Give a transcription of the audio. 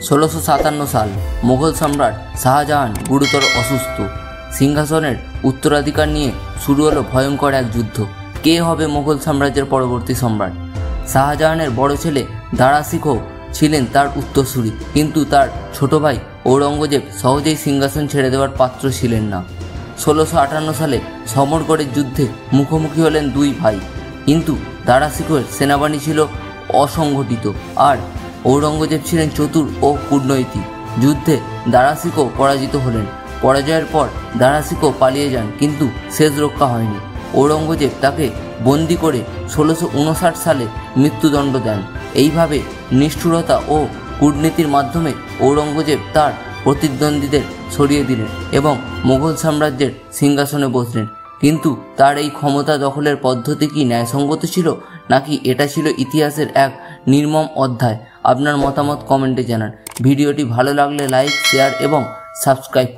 1657 সাল মোগল সম্রাট শাহজাহান গুরুতর অসুস্থ। সিংহাসনের উত্তরাধিকার নিয়ে শুরু হলো ভয়ঙ্কর এক যুদ্ধ। কে হবে মোগল সাম্রাজ্যের পরবর্তী সম্রাট? শাহজাহানের বড় ছেলে দারা শিকোহ ছিলেন তার উত্তরসূরি, কিন্তু তার ছোট ভাই ঔরঙ্গজেব সহজেই সিংহাসন ছেড়ে দেওয়ার পাত্র ছিলেন না। 1658 সালে সমরগড়ের যুদ্ধে মুখোমুখি হলেন দুই ভাই, কিন্তু দারা শিকোহের সেনাবাহিনী ছিল অসংগঠিত আর ঔরঙ্গজেব ছিলেন চতুর ও কূটনৈতিক। যুদ্ধে দারা শিকোহ পরাজিত হলেন। পরাজয়ের পর দারা শিকোহ পালিয়ে যান, কিন্তু শেষ রক্ষা হয়নি। ঔরঙ্গজেব তাকে বন্দি করে 1659 সালে মৃত্যুদণ্ড দেন। এইভাবে নিষ্ঠুরতা ও কূটনীতির মাধ্যমে ঔরঙ্গজেব তার প্রতিদ্বন্দ্বীদের সরিয়ে দিলেন এবং মুঘল সাম্রাজ্যের সিংহাসনে বসলেন। কিন্তু তার এই ক্ষমতা দখলের পদ্ধতি কি ন্যায়সঙ্গত ছিল, নাকি এটা ছিল ইতিহাসের এক নির্মম অধ্যায়? আপনার মতামত কমেন্টে জানান। ভিডিওটি ভালো লাগলে লাইক, শেয়ার এবং সাবস্ক্রাইব